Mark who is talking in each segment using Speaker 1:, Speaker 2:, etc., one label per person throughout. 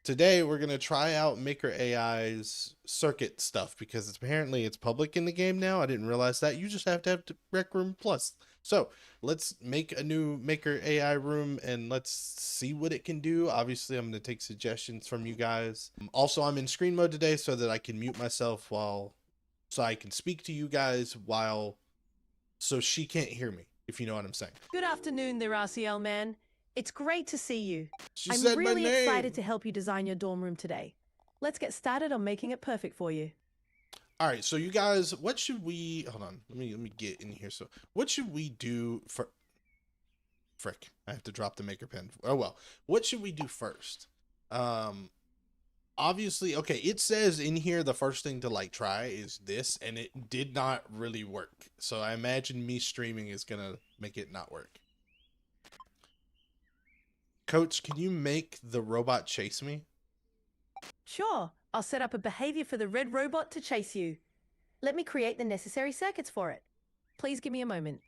Speaker 1: Today we're gonna try out Maker AI's circuit stuff because it's public in the game now. I didn't realize that. You just have to have Rec Room Plus. So let's make a new Maker AI room and let's see what it can do. Obviously, I'm gonna take suggestions from you guys. Also, I'm in screen mode today so that I can mute myself so I can speak to you guys so she can't hear me, if you know what I'm saying.
Speaker 2: Good afternoon there, RCL man. It's great to see you.
Speaker 1: She
Speaker 2: I'm
Speaker 1: said my
Speaker 2: really excited
Speaker 1: name.
Speaker 2: to help you design your dorm room today. Let's get started on making it perfect for you.
Speaker 1: All right, so you guys, what should we hold on? Let me get in here. So, what should we do for frick? I have to drop the maker pen. Oh well. What should we do first? Um Obviously, okay, it says in here the first thing to like try is this and it did not really work. So, I imagine me streaming is going to make it not work. Coach, can you make the robot chase me?
Speaker 2: Sure, I'll set up a behavior for the red robot to chase you. Let me create the necessary circuits for it. Please give me a moment.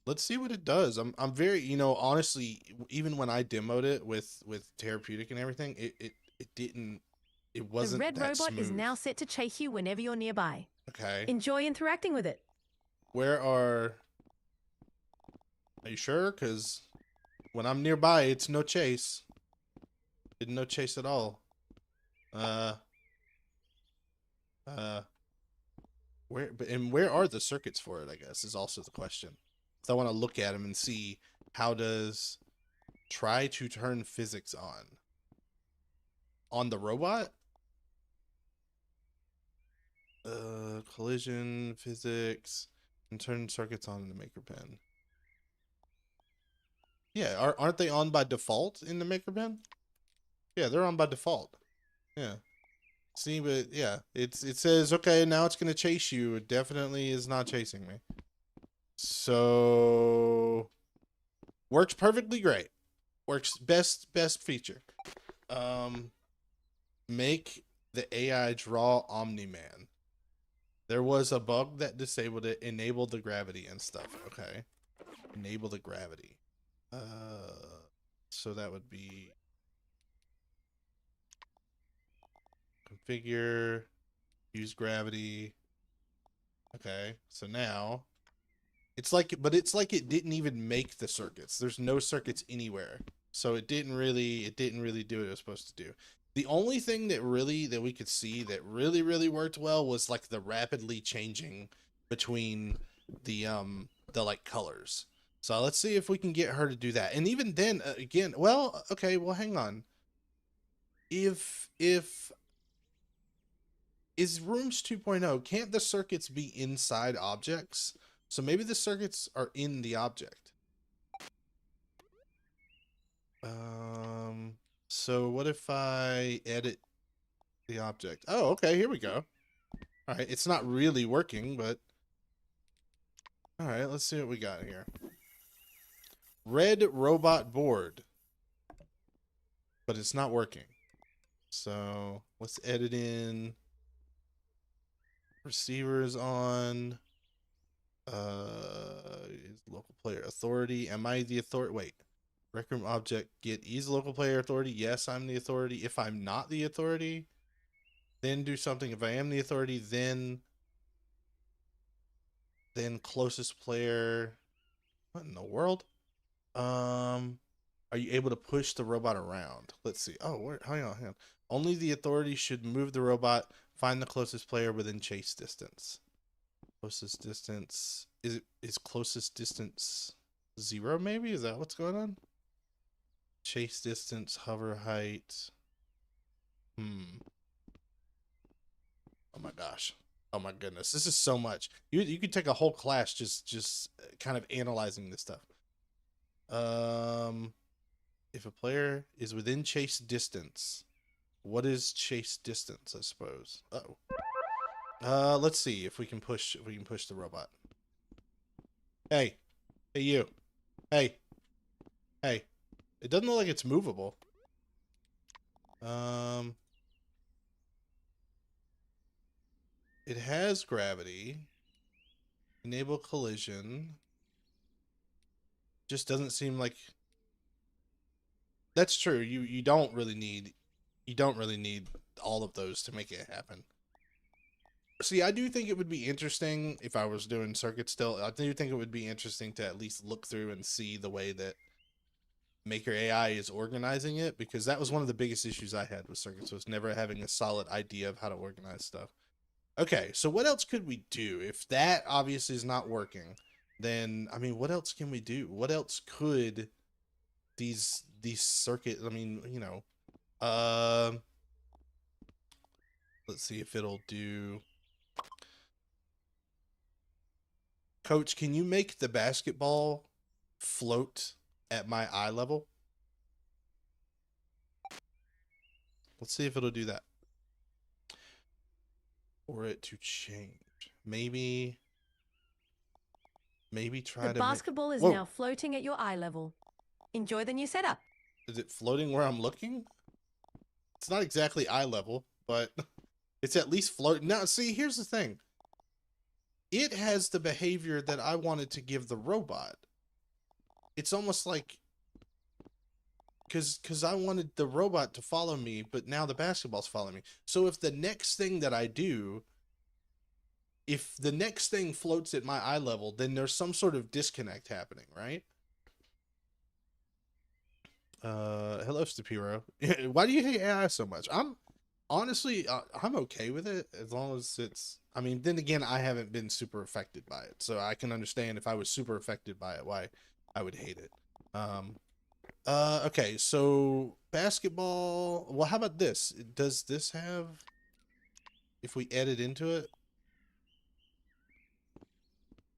Speaker 1: Let's see what it does. I'm very, honestly, even when I demoed it with therapeutic and everything, it didn't it
Speaker 2: The
Speaker 1: wasn't
Speaker 2: red
Speaker 1: that
Speaker 2: robot is
Speaker 1: smooth.
Speaker 2: now set to chase you whenever you're nearby.
Speaker 1: Okay.
Speaker 2: Enjoy interacting with it.
Speaker 1: Where are you sure? Cuz when I'm nearby, it's no chase. Didn't no chase at all. Uh uh where are the circuits for it, I guess, is also the question. So I want to look at them and see how does try to turn physics on the robot. Collision physics and turn circuits on in the maker pen. Yeah, aren't they on by default in the maker pen? Yeah, they're on by default. Yeah. See, but yeah, it says okay, now it's gonna chase you. It definitely is not chasing me. So works perfectly great. Works best feature. Um, make the AI draw Omni Man. There was a bug that disabled it, enabled the gravity and stuff. Okay. Enable the gravity. So that would be configure, use gravity. Okay. So now but it's like it didn't even make the circuits. There's no circuits anywhere. So it didn't really do what it was supposed to do. The only thing that we could see that really worked well was like the rapidly changing between the like colors. So let's see if we can get her to do that. And even then again, well, okay, well hang on. If is rooms 2.0, can't the circuits be inside objects? So maybe the circuits are in the object. Um, so what if I edit the object? Oh, okay, here we go. All right, it's not really working, but all right, let's see what we got here. Red robot board, but it's not working. So let's edit in receivers on. Is local player authority? Am I the authority? Wait, Rec Room object get ease local player authority. Yes, I'm the authority. If I'm not the authority, then do something. If I am the authority, then closest player. What in the world? Um, are you able to push the robot around? Let's see. Oh, where? Hang on, hang on. Only the authority should move the robot. Find the closest player within chase distance. Closest distance is closest distance 0? Maybe is that what's going on? Chase distance, hover height. Oh my gosh. Oh my goodness. This is so much. You could take a whole class just kind of analyzing this stuff. Um if a player is within chase distance, what is chase distance, I suppose? Uh-oh. Let's see if we can push the robot. Hey. Hey you. Hey. Hey. It doesn't look like it's movable. Um it has gravity. Enable collision. Just doesn't seem like that's true. You don't really need You don't really need all of those to make it happen. See, I do think it would be interesting if I was doing circuits still. I do think it would be interesting to at least look through and see the way that Maker AI is organizing it, because that was one of the biggest issues I had with circuits, was never having a solid idea of how to organize stuff. Okay, so what else could we do? If that obviously is not working, then I mean, what else can we do? What else could these circuit, I mean, you know, let's see if it'll do. Coach, can you make the basketball float at my eye level? Let's see if it'll do that. Or it to change. Maybe try
Speaker 2: The
Speaker 1: to
Speaker 2: basketball is
Speaker 1: Whoa.
Speaker 2: now floating at your eye level. Enjoy the new setup.
Speaker 1: Is it floating where I'm looking? It's not exactly eye level, but it's at least floating. Now, see, here's the thing. It has the behavior that I wanted to give the robot. It's almost like, because I wanted the robot to follow me, but now the basketball's following me. So if the next thing that I do, if the next thing floats at my eye level, then there's some sort of disconnect happening, right? Hello, Stapiro. Why do you hate AI so much? I'm honestly, I'm okay with it as long as it's, I mean, then again, I haven't been super affected by it, so I can understand if I was super affected by it, why I would hate it. Okay, so basketball, well, how about this? Does this have, if we edit into it,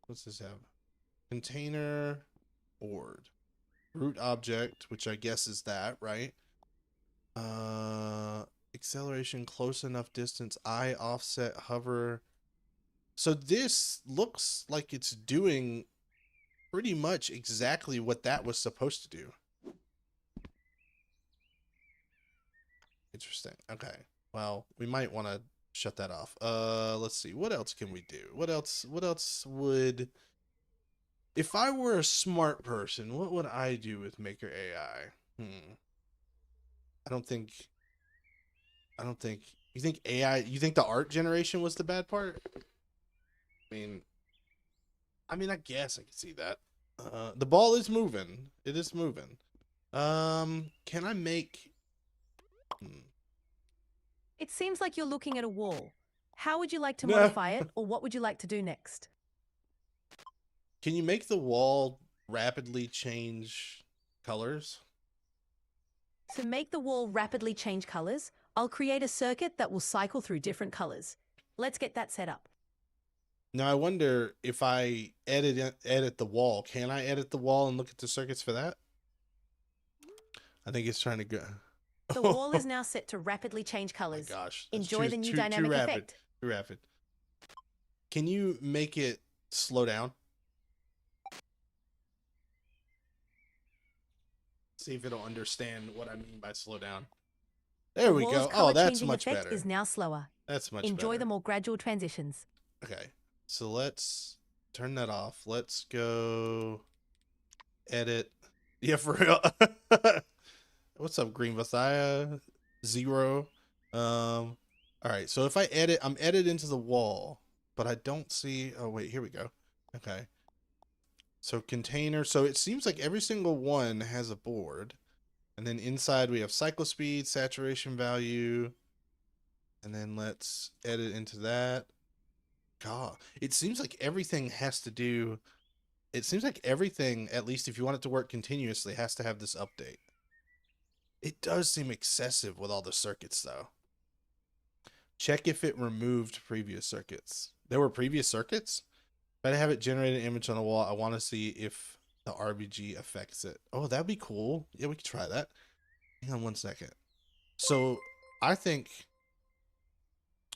Speaker 1: what's this have? Container, board, root object, which I guess is that, right? Acceleration, close enough distance, eye offset, hover. So this looks like it's doing pretty much exactly what that was supposed to do. Interesting. Okay. Well, we might want to shut that off. Let's see. What else can we do? What else would, if I were a smart person, what would I do with Maker AI? I don't think, you think AI, you think the art generation was the bad part? I mean, I guess I can see that. The ball is moving. It is moving. Can I make,
Speaker 2: It seems like you're looking at a wall. How would you like to modify it, or what would you like to do next?
Speaker 1: Can you make the wall rapidly change colors?
Speaker 2: To make the wall rapidly change colors, I'll create a circuit that will cycle through different colors. Let's get that set up.
Speaker 1: Now, I wonder if I edit the wall. Can I edit the wall and look at the circuits for that? I think it's trying to go.
Speaker 2: The wall is now set to rapidly change colors.
Speaker 1: Oh my gosh.
Speaker 2: Enjoy the new dynamic effect.
Speaker 1: Too rapid. Can you make it slow down? See if it'll understand what I mean by slow down. There we go. Oh, that's much better.
Speaker 2: Is now slower.
Speaker 1: That's much better.
Speaker 2: Enjoy the more gradual transitions.
Speaker 1: Okay. So let's turn that off. Let's go edit. Yeah, for real. What's up, Green Messiah? 0. All right. So if I edit, I'm edited into the wall, but I don't see. Oh, wait, here we go. Okay. So container. So it seems like every single one has a board. And then inside we have cycle speed, saturation value. And then let's edit into that. God, it seems like everything has to do. It seems like everything, at least if you want it to work continuously, has to have this update. It does seem excessive with all the circuits, though. Check if it removed previous circuits. There were previous circuits? If I have it generate an image on a wall, I want to see if the RBG affects it. Oh, that'd be cool. Yeah, we could try that. Hang on one second. So, I think...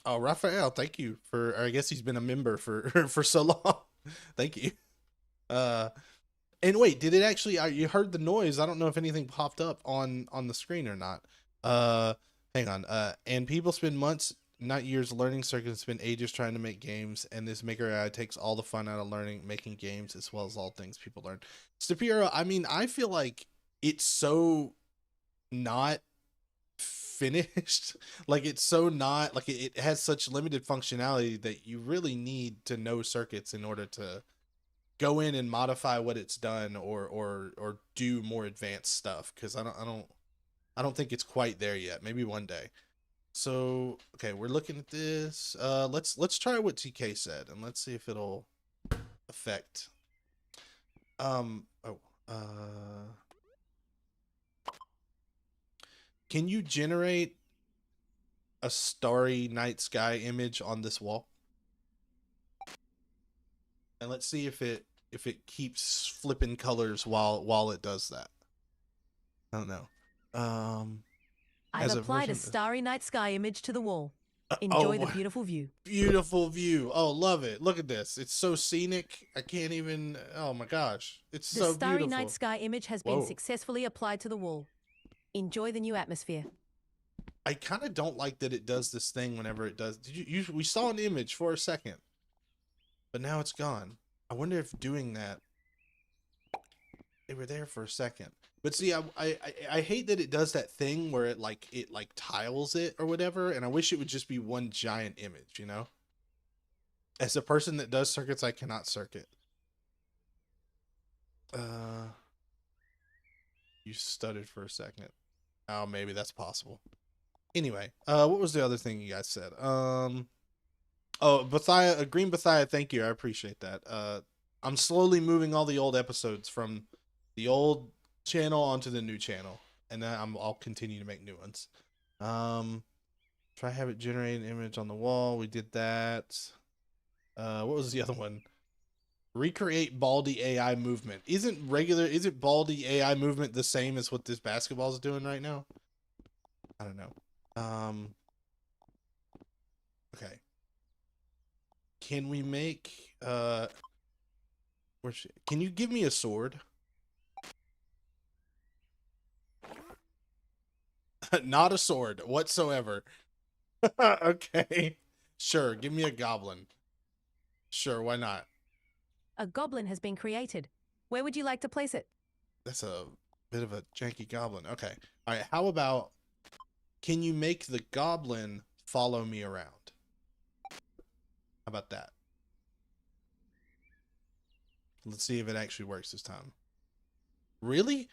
Speaker 1: Oh, Raphael, thank you for... I guess he's been a member for so long. Thank you. And wait, did it actually... you heard the noise. I don't know if anything popped up on the screen or not. Hang on. And people spend months, not years, learning circuits, spend ages trying to make games, and this Maker AI takes all the fun out of learning, making games, as well as all things people learn. Stapiro, I mean, I feel like it's so not finished. Like it's so not like it has such limited functionality that you really need to know circuits in order to go in and modify what it's done or do more advanced stuff, because I don't think it's quite there yet. Maybe one day. So okay, we're looking at this. Let's try what TK said and let's see if it'll affect. Oh, can you generate a starry night sky image on this wall? And let's see if it keeps flipping colors while it does that. I don't know.
Speaker 2: I've
Speaker 1: As a
Speaker 2: applied a
Speaker 1: version.
Speaker 2: starry night sky image to the wall.
Speaker 1: Oh,
Speaker 2: Enjoy the beautiful view.
Speaker 1: beautiful view. Oh, love it. Look at this. It's so scenic. I can't even. Oh my gosh, it's
Speaker 2: The
Speaker 1: so
Speaker 2: starry
Speaker 1: beautiful.
Speaker 2: night sky image has been
Speaker 1: Whoa.
Speaker 2: successfully applied to the wall. Enjoy the new atmosphere.
Speaker 1: I kind of don't like that it does this thing whenever it does. Did you? We saw an image for a second, but now it's gone. I wonder if doing that. They were there for a second. But see, I hate that it does that thing where it like tiles it or whatever, and I wish it would just be one giant image, you know? As a person that does circuits, I cannot circuit. You stuttered for a second. Oh, maybe that's possible. Anyway, what was the other thing you guys said? Oh, Bethia, Green Bethia, thank you. I appreciate that. I'm slowly moving all the old episodes from the old channel onto the new channel, and then I'll continue to make new ones. Try have it generate an image on the wall. We did that. What was the other one? Recreate Baldi AI movement. Isn't Baldi AI movement the same as what this basketball is doing right now? I don't know. Okay. Can we make can you give me a sword? Not a sword whatsoever. Okay. Sure, give me a goblin. Sure, why not?
Speaker 2: A goblin has been created. Where would you like to place it?
Speaker 1: That's a bit of a janky goblin. Okay. All right, how about can you make the goblin follow me around? How about that? Let's see if it actually works this time. Really?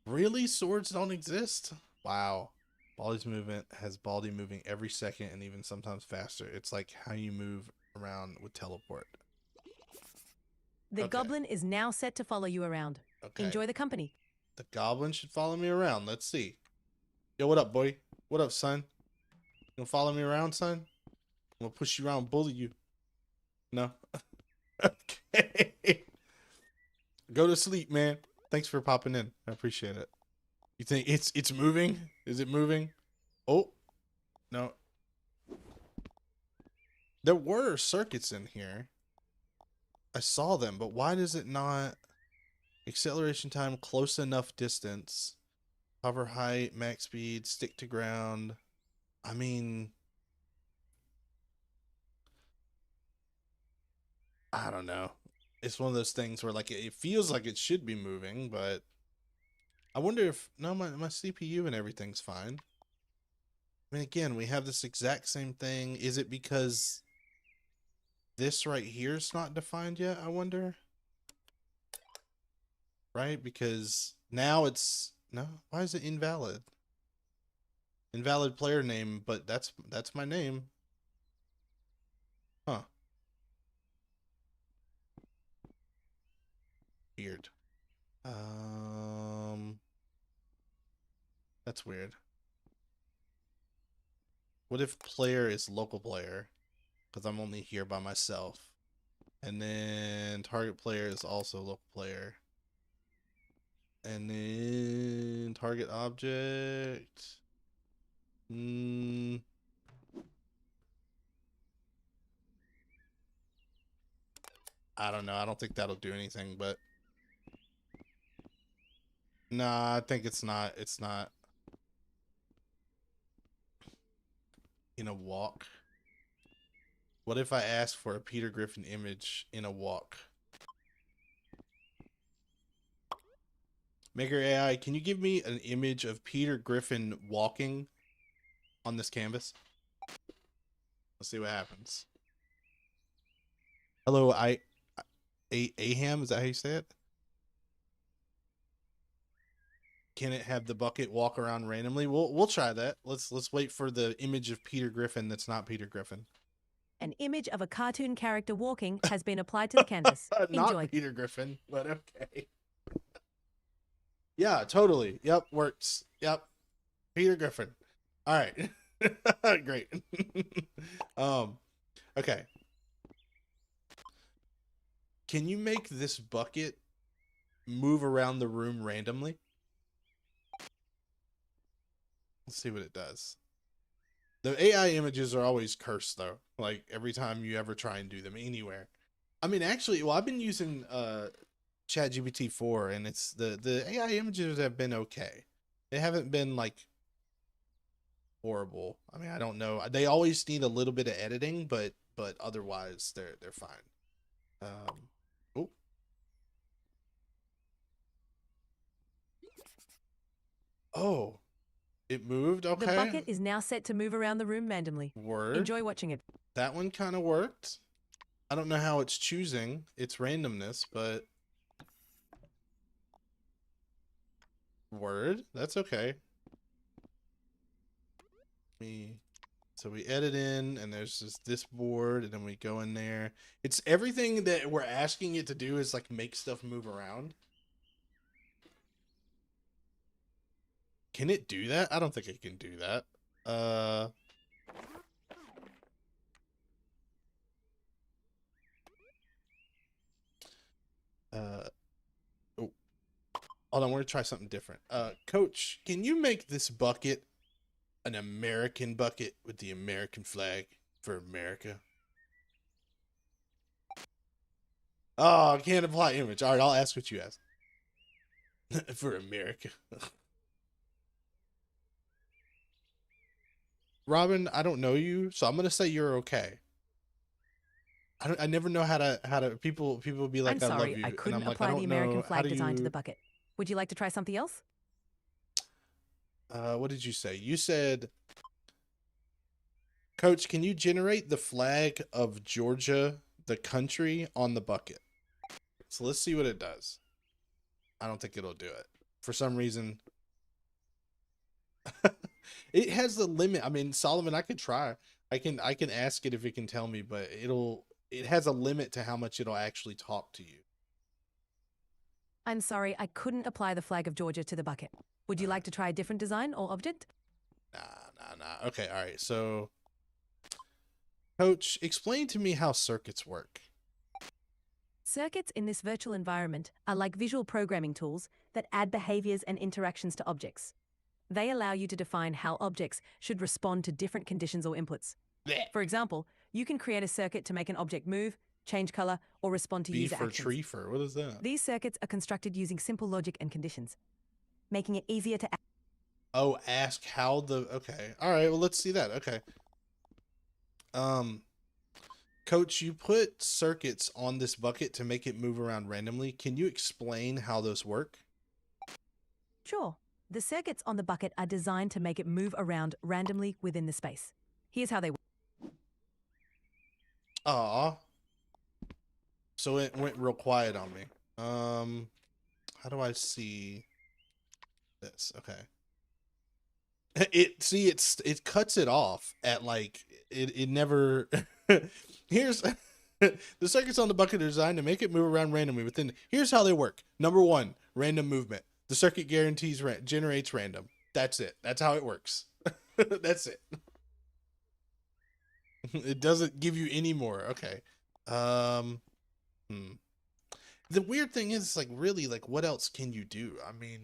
Speaker 1: Really? Swords don't exist? Wow. Baldi's movement has Baldi moving every second and even sometimes faster. It's like how you move around with teleport.
Speaker 2: The
Speaker 1: Okay.
Speaker 2: goblin is now set to follow you around.
Speaker 1: Okay.
Speaker 2: Enjoy the company.
Speaker 1: The goblin should follow me around. Let's see. Yo, what up, boy? What up, son? You gonna follow me around, son? I'm gonna push you around and bully you. No? Okay. Go to sleep, man. Thanks for popping in. I appreciate it. You think it's moving? Is it moving? Oh, no. There were circuits in here. I saw them, but why does it not? Acceleration time, close enough distance, hover height, max speed, stick to ground. I mean, I don't know. It's one of those things where like it feels like it should be moving, but I wonder if no, my CPU and everything's fine. I mean, again, we have this exact same thing. Is it because this right here is not defined yet? I wonder. Right? Because now it's no. Why is it invalid? Invalid player name, but that's my name. Huh. Weird. That's weird. What if player is local player? Because I'm only here by myself. And then target player is also local player. And then target object. I don't know. I don't think that'll do anything, but nah, I think it's not. It's not in a walk. What if I ask for a Peter Griffin image in a walk? Maker AI, can you give me an image of Peter Griffin walking on this canvas. Let's see what happens. Hello, Aham, is that how you say it? Can it have the bucket walk around randomly? We'll try that. Let's wait for the image of Peter Griffin that's not Peter Griffin.
Speaker 2: An image of a cartoon character walking has been applied to the canvas.
Speaker 1: Not
Speaker 2: Enjoy.
Speaker 1: Peter Griffin, but okay. Yeah, totally. Yep, works. Yep. Peter Griffin. All right. Great. Okay. Can you make this bucket move around the room randomly? Let's see what it does. The AI images are always cursed though. Like every time you ever try and do them anywhere. I mean, actually, well, I've been using ChatGPT 4 and it's the AI images have been okay. They haven't been like horrible. I mean, I don't know. They always need a little bit of editing, but otherwise they're fine. Oh. Oh. It moved, okay.
Speaker 2: The bucket is now set to move around the room randomly.
Speaker 1: Word.
Speaker 2: Enjoy watching it.
Speaker 1: That one kind of worked. I don't know how it's choosing its randomness, but word. That's okay. So we edit in, and there's just this board, and then we go in there. It's everything that we're asking it to do is like make stuff move around. Can it do that? I don't think it can do that. Oh. Hold on, we're gonna try something different. Coach, can you make this bucket an American bucket with the American flag for America? Oh, I can't apply image. All right, I'll ask what you ask. For America. Robin, I don't know you, so I'm gonna say you're okay. I never know how to people be like,
Speaker 2: I'm
Speaker 1: I love
Speaker 2: sorry,
Speaker 1: you,
Speaker 2: I
Speaker 1: and
Speaker 2: couldn't
Speaker 1: I'm like,
Speaker 2: apply
Speaker 1: I
Speaker 2: the
Speaker 1: don't
Speaker 2: American
Speaker 1: know. How
Speaker 2: flag
Speaker 1: do
Speaker 2: design to
Speaker 1: you...
Speaker 2: the bucket. Would you like to try something else?
Speaker 1: What did you say? You said, Coach, can you generate the flag of Georgia, the country, on the bucket? So let's see what it does. I don't think it'll do it. For some reason, it has the limit. I mean, Solomon, I could try. I can ask it if it can tell me, but it has a limit to how much it'll actually talk to you.
Speaker 2: I'm sorry, I couldn't apply the flag of Georgia to the bucket. Would you like to try a different design or object?
Speaker 1: Nah. Okay, all right. So, Coach, explain to me how circuits work.
Speaker 2: Circuits in this virtual environment are like visual programming tools that add behaviors and interactions to objects. They allow you to define how objects should respond to different conditions or inputs.
Speaker 1: Blech.
Speaker 2: For example, you can create a circuit to make an object move, change color, or respond to
Speaker 1: B
Speaker 2: user
Speaker 1: for
Speaker 2: actions.
Speaker 1: tree for what is that?
Speaker 2: These circuits are constructed using simple logic and conditions, making it easier to
Speaker 1: Oh, ask how the... Okay. All right, well, let's see that. Okay. Coach, you put circuits on this bucket to make it move around randomly. Can you explain how those work?
Speaker 2: Sure. The circuits on the bucket are designed to make it move around randomly within the space. Here's how they work.
Speaker 1: Aw. So it went real quiet on me. How do I see this? Okay. It cuts it off at like it never here's the circuits on the bucket are designed to make it move around randomly within. Here's how they work. Number 1, random movement. The circuit guarantees generates random. That's it. That's how it works. That's it. It doesn't give you any more. Okay. The weird thing is, like, really, like, what else can you do? I mean,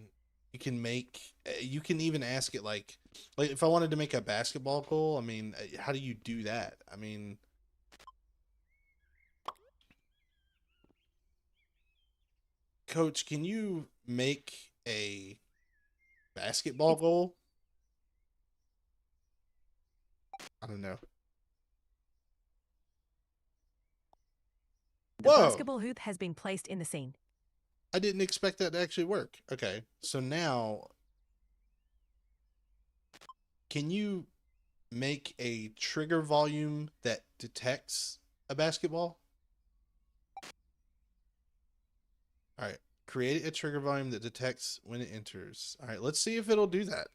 Speaker 1: you can even ask it like if I wanted to make a basketball goal, I mean, how do you do that? I mean, Coach, can you make a basketball goal? I don't know.
Speaker 2: The
Speaker 1: Whoa.
Speaker 2: basketball hoop has been placed in the scene.
Speaker 1: I didn't expect that to actually work. Okay, so now, can you make a trigger volume that detects a basketball. All right. Create a trigger volume that detects when it enters. All right. Let's see if it'll do that.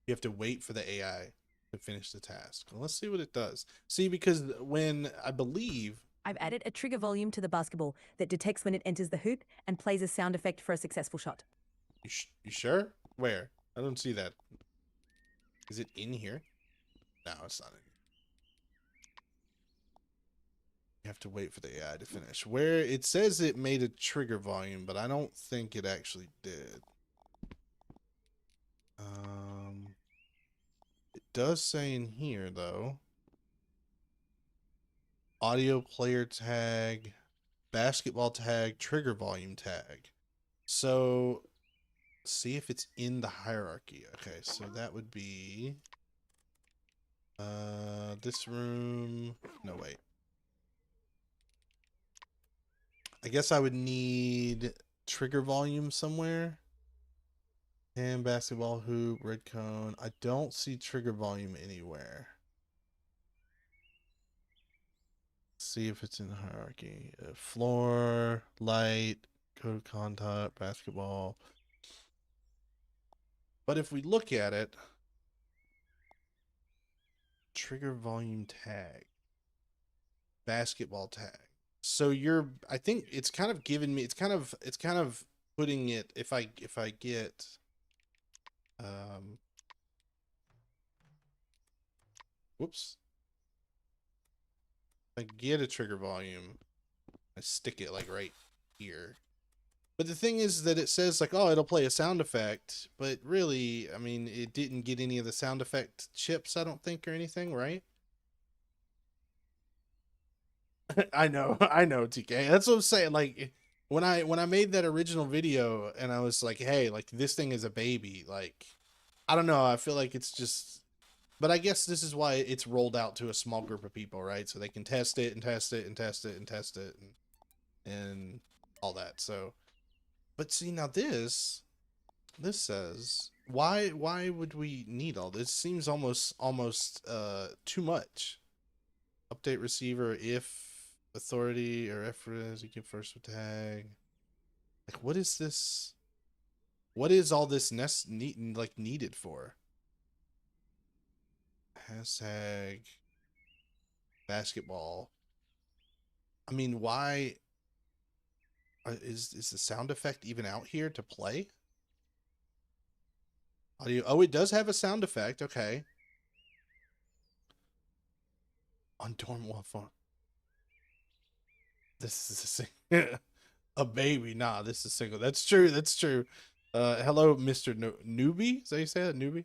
Speaker 1: You have to wait for the AI to finish the task. Well, let's see what it does. See, because when I believe
Speaker 2: I've added a trigger volume to the basketball that detects when it enters the hoop and plays a sound effect for a successful shot.
Speaker 1: you sure? Where? I don't see that. Is it in here? No, it's not in here. You have to wait for the AI to finish. Where it says it made a trigger volume, but I don't think it actually did. It does say in here though. Audio player tag, basketball tag, trigger volume tag. So see if it's in the hierarchy. Okay, so that would be this room. No, wait. I guess I would need trigger volume somewhere. And basketball hoop, red cone. I don't see trigger volume anywhere. See if it's in the hierarchy. Floor, light, code of conduct, basketball. But if we look at it, trigger volume tag, basketball tag. So I think it's kind of giving me, it's kind of putting it, if I get, whoops. If I get a trigger volume, I stick it like right here. But the thing is that it says like, oh, it'll play a sound effect, but really, I mean, it didn't get any of the sound effect chips, I don't think, or anything, right? I know, TK. That's what I'm saying. Like when I made that original video and I was like, hey, like this thing is a baby, like I don't know, I feel like it's just, but I guess this is why it's rolled out to a small group of people, right? So they can test it and test it and test it and test it and all that. So but see now this says why would we need all this? Seems almost too much. Update receiver if authority or efforts you can first with tag. Like what is this? What is all this needed for? Hashtag basketball. I mean, why is the sound effect even out here to play? Audio. Oh, it does have a sound effect. Okay. On dorm wall phone. This is a baby. Nah, this is single. That's true. That's true. Hello, Mr. Newbie. Is that how you say that? Newbie?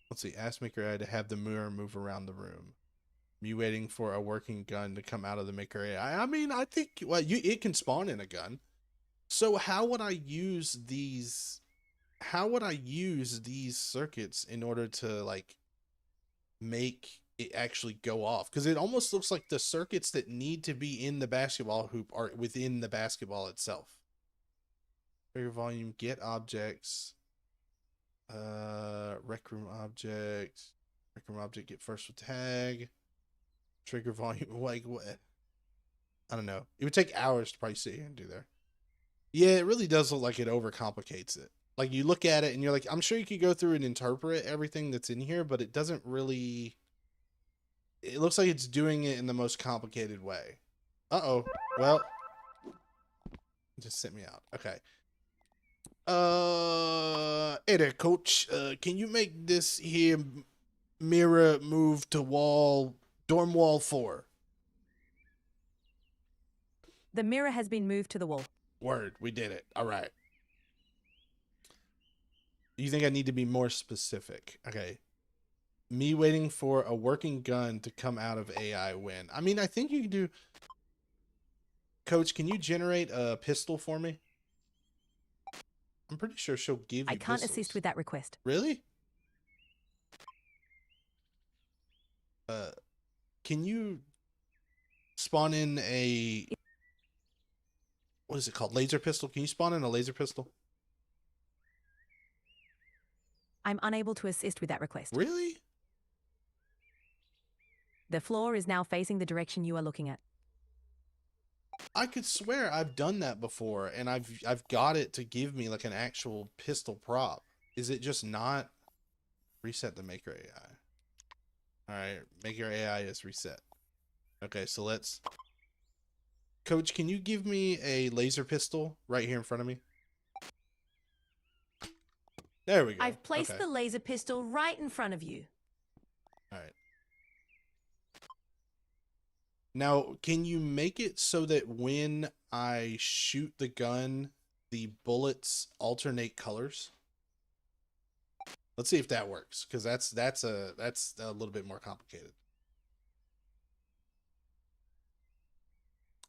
Speaker 1: Let's see. Ask Maker AI to have the mirror move around the room. Me waiting for a working gun to come out of the Maker AI. I mean, I think it can spawn in a gun. So how would I use these? How would I use these circuits in order to like make it actually go off? Because it almost looks like the circuits that need to be in the basketball hoop are within the basketball itself. Trigger volume, get objects, rec room object, get first with tag, trigger volume. Like what? I don't know. It would take hours to probably sit here and do there. Yeah, it really does look like it overcomplicates it. Like you look at it and you're like, I'm sure you could go through and interpret everything that's in here, but it doesn't really. It looks like it's doing it in the most complicated way. Uh-oh. Well, it just sent me out. Okay. Hey there, coach. Can you make this here mirror move to dorm wall 4?
Speaker 2: The mirror has been moved to the wall.
Speaker 1: Word, we did it. All right. You think I need to be more specific? Okay. Me waiting for a working gun to come out of AI when. I mean, I think you can do. Coach, can you generate a pistol for me? I'm pretty sure she'll give you
Speaker 2: I can't
Speaker 1: pistols.
Speaker 2: assist with that request.
Speaker 1: Really? Can you spawn in a, what is it called? Laser pistol? Can you spawn in a laser pistol?
Speaker 2: I'm unable to assist with that request.
Speaker 1: Really?
Speaker 2: The floor is now facing the direction you are looking at.
Speaker 1: I could swear I've done that before, and I've got it to give me like an actual pistol prop. Is it just not? Reset the maker AI. All right, maker AI is reset. Okay, so let's. Coach, can you give me a laser pistol right here in front of me? There we go.
Speaker 2: I've placed
Speaker 1: okay.
Speaker 2: the laser pistol right in front of you.
Speaker 1: All right. Now, can you make it so that when I shoot the gun, the bullets alternate colors? Let's see if that works, because that's a little bit more complicated.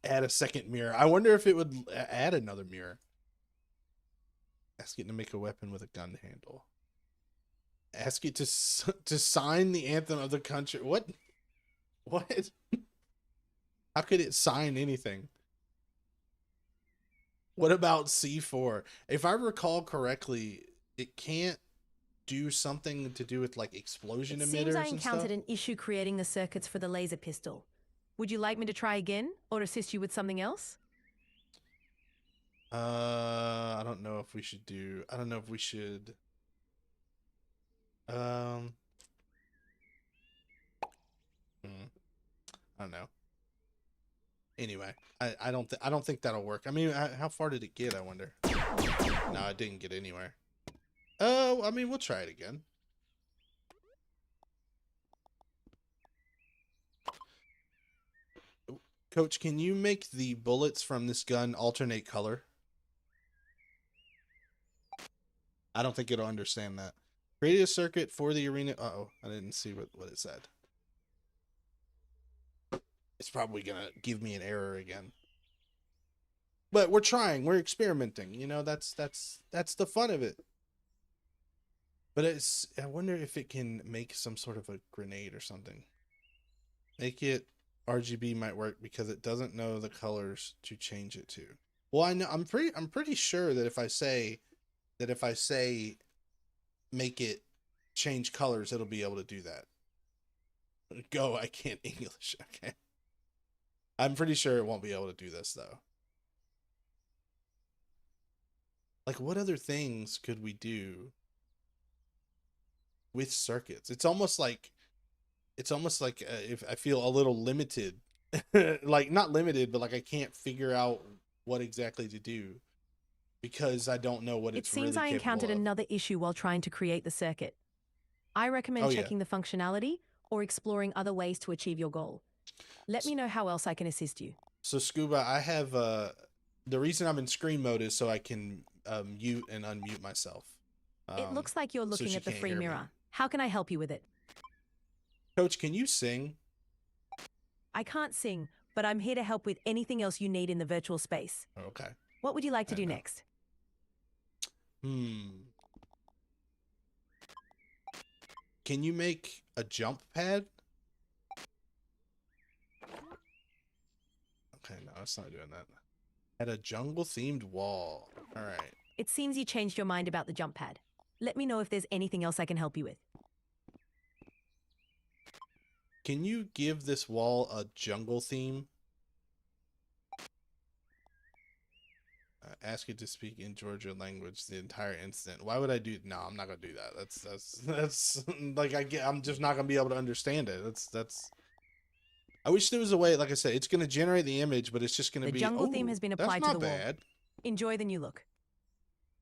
Speaker 1: Add a second mirror. I wonder if it would add another mirror. Ask it to make a weapon with a gun handle. Ask it to sign the anthem of the country. What? What? How could it sign anything? What about C4? If I recall correctly, it can't do something to do with like explosion emitters and stuff.
Speaker 2: It seems I encountered an issue creating the circuits for the laser pistol. Would you like me to try again or assist you with something else?
Speaker 1: I don't know if we should do. I don't know if we should. I don't know. Anyway, I don't think that'll work. I mean, how far did it get? I wonder. No, it didn't get anywhere. Oh, I mean, we'll try it again. Coach, can you make the bullets from this gun alternate color? I don't think it'll understand that. Create a circuit for the arena. Uh-oh, I didn't see what it said. It's probably gonna give me an error again. But we're trying, we're experimenting. You know, that's the fun of it. But I wonder if it can make some sort of a grenade or something. Make it RGB might work because it doesn't know the colors to change it to. Well, I know I'm pretty sure that if I say make it change colors, it'll be able to do that. Go, I can't English. Okay. I'm pretty sure it won't be able to do this though. Like, what other things could we do with circuits? It's almost like if I feel a little limited, like not limited, but like I can't figure out what exactly to do because I don't know what it's really capable of.
Speaker 2: It seems I encountered another issue while trying to create the circuit. I recommend checking the functionality or exploring other ways to achieve your goal. Let me know how else I can assist you.
Speaker 1: So Scuba, I have the reason I'm in screen mode is so I can mute and unmute myself.
Speaker 2: It looks like you're looking at the free mirror. How can I help you with it?
Speaker 1: Coach, can you sing?
Speaker 2: I can't sing, but I'm here to help with anything else you need in the virtual space.
Speaker 1: Okay.
Speaker 2: What would you like to do next?
Speaker 1: Can you make a jump pad? Okay, no, it's not doing that. At a jungle-themed wall. All right.
Speaker 2: It seems you changed your mind about the jump pad. Let me know if there's anything else I can help you with.
Speaker 1: Can you give this wall a jungle theme? Ask it to speak in Georgia language the entire incident. Why would I do? No, I'm not gonna do that. That's like I'm just not gonna be able to understand it. That's. I wish there was a way. Like I said, it's gonna generate the image, but it's just gonna be.
Speaker 2: The jungle theme has been applied to the wall.
Speaker 1: That's not bad.
Speaker 2: Enjoy the new look.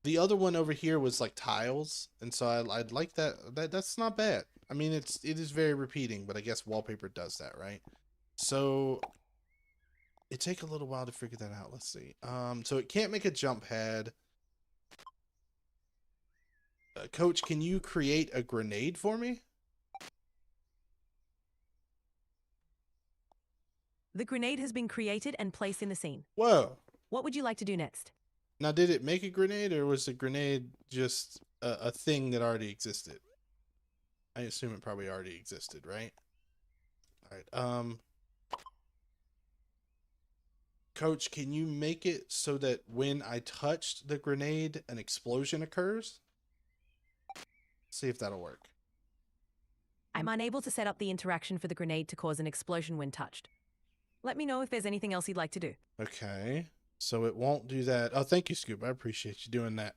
Speaker 1: The other one over here was like tiles, and so I'd like that. That's not bad. I mean, it is very repeating, but I guess wallpaper does that, right? So it take a little while to figure that out. Let's see. So it can't make a jump pad. Coach, can you create a grenade for me?
Speaker 2: The grenade has been created and placed in the scene.
Speaker 1: Whoa.
Speaker 2: What would you like to do next?
Speaker 1: Now, did it make a grenade, or was the grenade just a thing that already existed? I assume it probably already existed, right? All right. Coach, can you make it so that when I touched the grenade, an explosion occurs? See if that'll work.
Speaker 2: I'm unable to set up the interaction for the grenade to cause an explosion when touched. Let me know if there's anything else you'd like to do.
Speaker 1: Okay. So it won't do that. Oh, thank you, Scoop. I appreciate you doing that.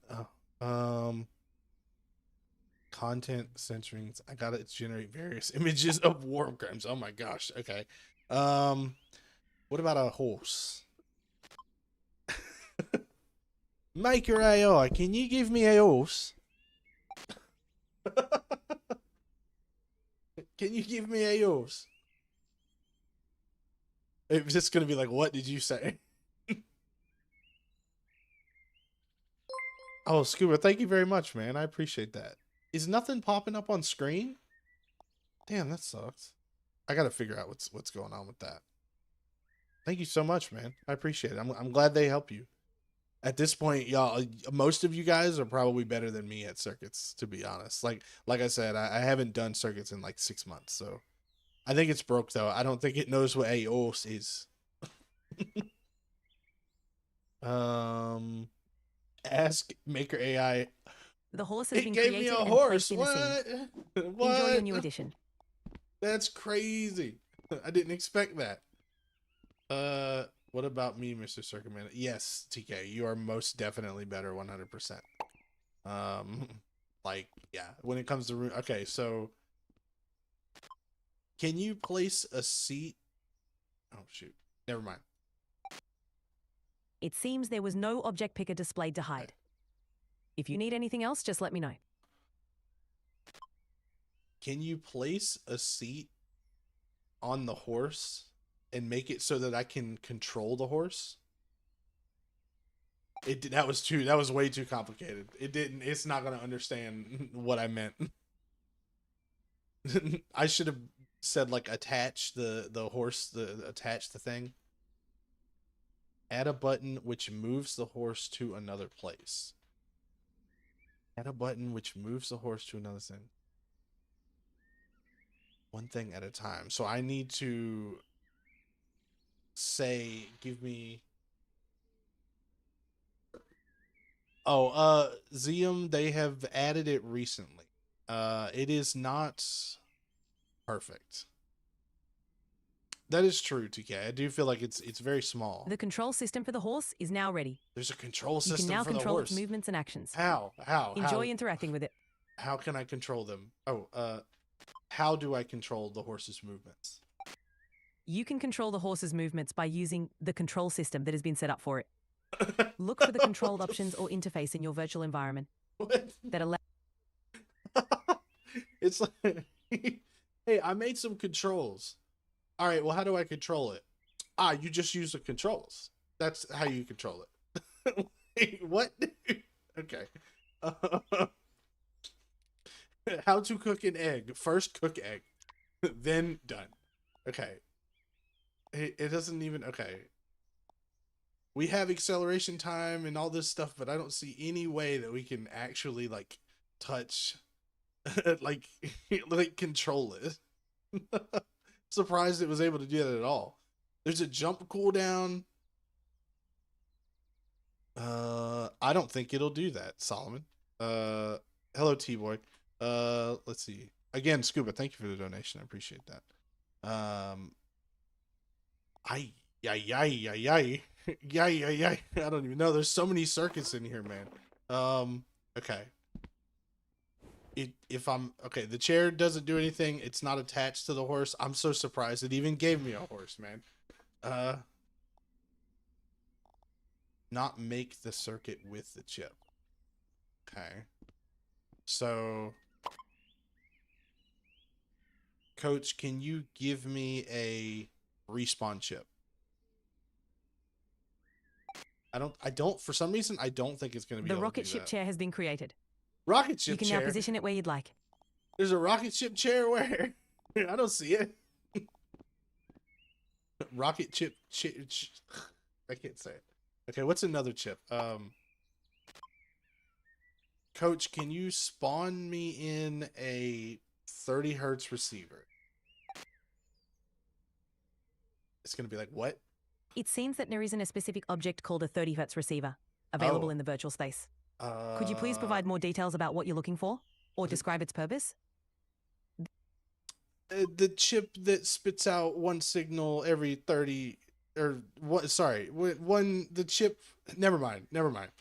Speaker 1: Content censoring. I got it to generate various images of war crimes. Oh my gosh. Okay. What about a horse? Maker AI, can you give me a horse? Can you give me a horse? It's just gonna be like, what did you say? Oh, Scuba, thank you very much, man. I appreciate that. Is nothing popping up on screen? Damn, that sucks. I gotta figure out what's going on with that. Thank you so much, man. I appreciate it. I'm glad they help you. At this point, y'all, most of you guys are probably better than me at circuits, to be honest. Like I said, I haven't done circuits in like 6 months, so I think it's broke though. I don't think it knows what a horse is. Ask Maker AI.
Speaker 2: The horse has
Speaker 1: It
Speaker 2: been
Speaker 1: gave
Speaker 2: created
Speaker 1: me a
Speaker 2: and
Speaker 1: horse.
Speaker 2: placed in a scene.
Speaker 1: What?
Speaker 2: Enjoy your new addition.
Speaker 1: That's crazy. I didn't expect that. What about me, Mr. Circuman? Yes, TK, you are most definitely better, 100%. Like, yeah, when it comes to okay, so can you place a seat? Oh shoot, never mind.
Speaker 2: It seems there was no object picker displayed to hide. If you need anything else, just let me know.
Speaker 1: Can you place a seat on the horse and make it so that I can control the horse? That was way too complicated. It's not going to understand what I meant. I should have said like attach the horse, attach the thing. Add a button which moves the horse to another place. Add a button which moves the horse to another thing. One thing at a time. So I need to say, give me. Oh, Zeum, they have added it recently. It is not perfect. That is true, TK. I do feel like it's very small.
Speaker 2: The control system for the horse is now ready.
Speaker 1: There's a control system
Speaker 2: You can now
Speaker 1: for the
Speaker 2: control
Speaker 1: horse.
Speaker 2: its movements and actions.
Speaker 1: How?
Speaker 2: Enjoy interacting with it.
Speaker 1: How can I control them? Oh, how do I control the horse's movements?
Speaker 2: You can control the horse's movements by using the control system that has been set up for it. Look for the controlled options or interface in your virtual environment
Speaker 1: What?
Speaker 2: that allow.
Speaker 1: It's like, hey, I made some controls. All right, well, how do I control it? You just use the controls. That's how you control it. Wait, what? Okay. How to cook an egg. First cook egg. Then done. Okay. It doesn't even... Okay. We have acceleration time and all this stuff, but I don't see any way that we can actually, like, touch... like control it. Surprised it was able to do that at all. There's a jump cooldown. I don't think it'll do that, Solomon. Hello, T-Boy. Let's see. Again, Scuba, thank you for the donation. I appreciate that. I don't even know. There's so many circuits in here, man. Okay. If I'm okay, the chair doesn't do anything. It's not attached to the horse. I'm so surprised it even gave me a horse, man. Not make the circuit with the chip. Okay. So, Coach, can you give me a respawn chip? I don't for some reason I don't think it's going to be
Speaker 2: The
Speaker 1: able to
Speaker 2: rocket
Speaker 1: do
Speaker 2: ship
Speaker 1: that.
Speaker 2: chair has been created.
Speaker 1: Rocket ship
Speaker 2: You can
Speaker 1: chair.
Speaker 2: now position it where you'd like.
Speaker 1: There's a rocket ship chair where? I don't see it. Rocket chip, I can't say it. Okay, what's another chip? Coach, can you spawn me in a 30 hertz receiver? It's gonna be like, what?
Speaker 2: It seems that there isn't a specific object called a 30 Hz receiver available
Speaker 1: Oh.
Speaker 2: in the virtual space. Could you please provide more details about what you're looking for? or describe its purpose?
Speaker 1: The chip that spits out one signal every 30 or what? Sorry, one the chip. Never mind. Never mind.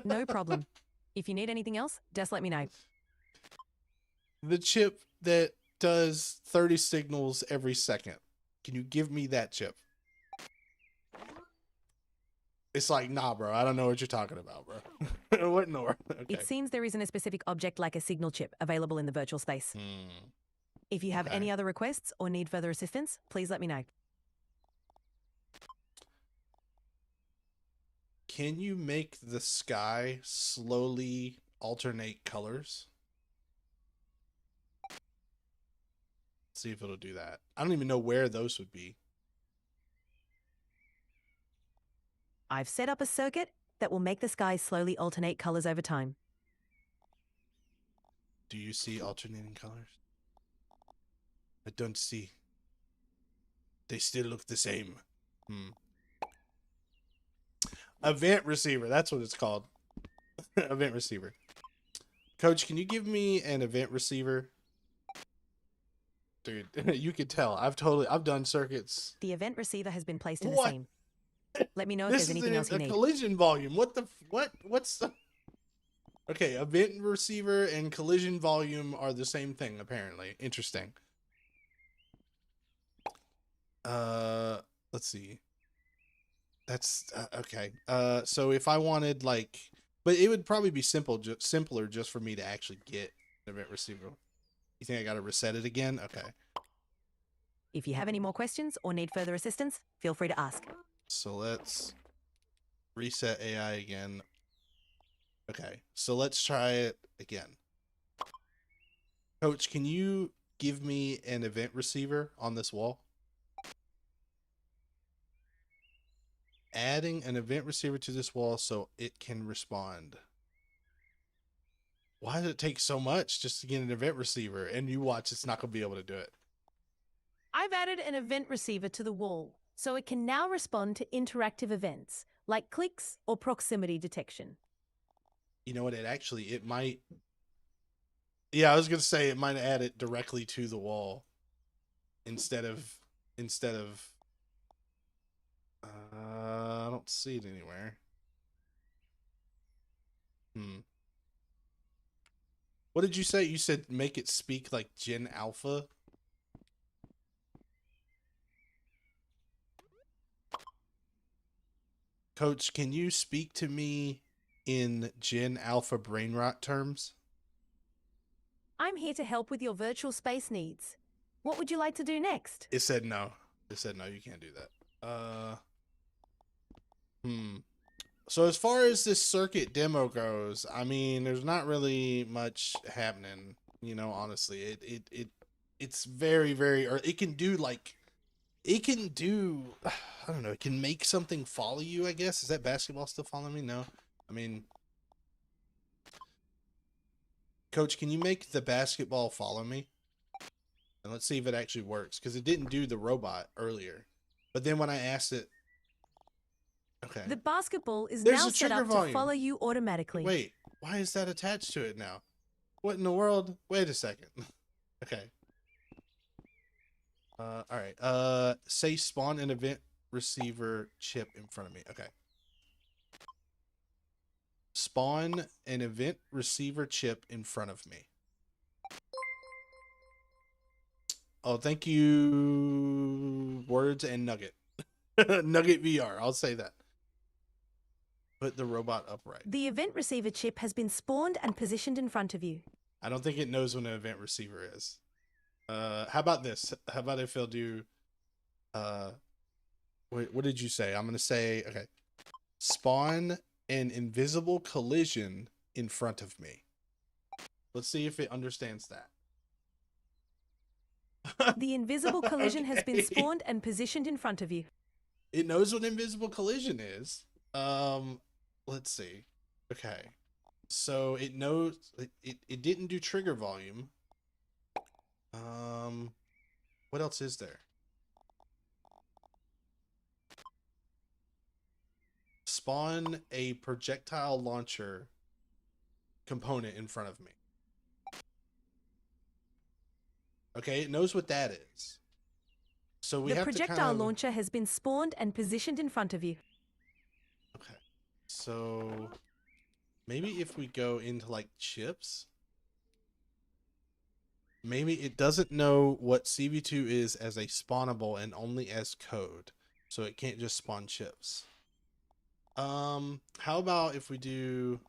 Speaker 2: No problem. If you need anything else, just let me know.
Speaker 1: The chip that does 30 signals every second. Can you give me that chip? It's like, nah, bro. I don't know what you're talking about, bro. What in the world? Okay.
Speaker 2: It seems there isn't a specific object like a signal chip available in the virtual space. If you have any other requests or need further assistance, please let me know.
Speaker 1: Can you make the sky slowly alternate colors? Let's see if it'll do that. I don't even know where those would be.
Speaker 2: I've set up a circuit that will make the sky slowly alternate colors over time.
Speaker 1: Do you see alternating colors? I don't see. They still look the same. Event receiver. That's what it's called. Event receiver. Coach, can you give me an event receiver? Dude, you can tell. I've done circuits.
Speaker 2: The event receiver has been placed in the scene. Let me know if there's anything else you need.
Speaker 1: Collision volume. What's the... Okay, event receiver and collision volume are the same thing, apparently. Interesting. Let's see. That's okay. So if I wanted like, but it would probably be simpler just for me to actually get an event receiver. You think I got to reset it again? Okay.
Speaker 2: If you have any more questions or need further assistance, feel free to ask.
Speaker 1: So let's reset AI again. Okay, so let's try it again. Coach, can you give me an event receiver on this wall? Adding an event receiver to this wall so it can respond. Why does it take so much just to get an event receiver? And you watch, it's not going to be able to do it.
Speaker 2: I've added an event receiver to the wall, so it can now respond to interactive events, like clicks or proximity detection.
Speaker 1: You know what? It might. Yeah, I was going to say it might add it directly to the wall instead of. I don't see it anywhere. What did you say? You said make it speak like Gen Alpha? Coach, can you speak to me in Gen Alpha brain rot terms?
Speaker 2: I'm here to help with your virtual space needs. What would you like to do next?
Speaker 1: It said no. It said no, you can't do that. So as far as this circuit demo goes, I mean, there's not really much happening, you know, honestly. It's very, very, or it can do like, I don't know, it can make something follow you, I guess. Is that basketball still following me? No. I mean, Coach, can you make the basketball follow me? And let's see if it actually works, because it didn't do the robot earlier. But then when I asked it, okay.
Speaker 2: The basketball is now set up to follow you automatically.
Speaker 1: Wait, why is that attached to it now? What in the world? Wait a second. Okay. All right. Say spawn an event receiver chip in front of me. Okay. Spawn an event receiver chip in front of me. Oh, thank you, Words and Nugget. Nugget VR, I'll say that. Put the robot upright.
Speaker 2: The event receiver chip has been spawned and positioned in front of you.
Speaker 1: I don't think it knows what an event receiver is. How about this? How about if it'll do, wait, what did you say? I'm going to say, okay, spawn an invisible collision in front of me. Let's see if it understands that.
Speaker 2: The invisible collision has been spawned and positioned in front of you.
Speaker 1: It knows what invisible collision is. Let's see. Okay. So it knows it didn't do trigger volume. What else is there? Spawn a projectile launcher component in front of me. Okay, it knows what that is. So we
Speaker 2: The
Speaker 1: have
Speaker 2: projectile
Speaker 1: to kind of...
Speaker 2: launcher has been spawned and positioned in front of you.
Speaker 1: Okay. So maybe if we go into like chips, maybe it doesn't know what CV2 is as a spawnable and only as code. So it can't just spawn chips. How about if we do...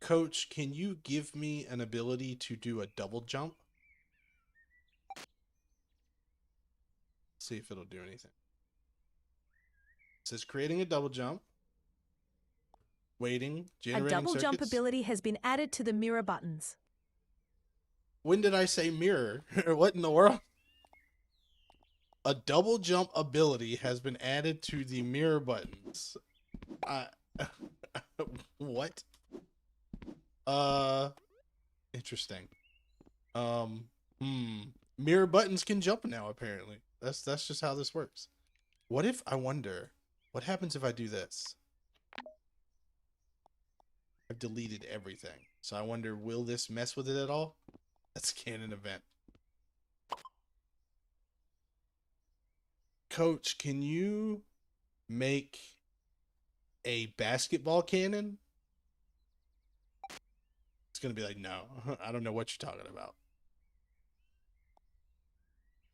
Speaker 1: Coach, can you give me an ability to do a double jump? See if it'll do anything. It says creating a double jump. Waiting. Generating
Speaker 2: A double jump
Speaker 1: circuits.
Speaker 2: ability has been added to the mirror buttons.
Speaker 1: When did I say mirror? What in the world? A double jump ability has been added to the mirror buttons. What? Interesting. Mirror buttons can jump now, apparently. That's just how this works. What if, I wonder, what happens if I do this? I've deleted everything. So I wonder, will this mess with it at all? That's canon event. Coach, can you make a basketball cannon? It's going to be like, no, I don't know what you're talking about.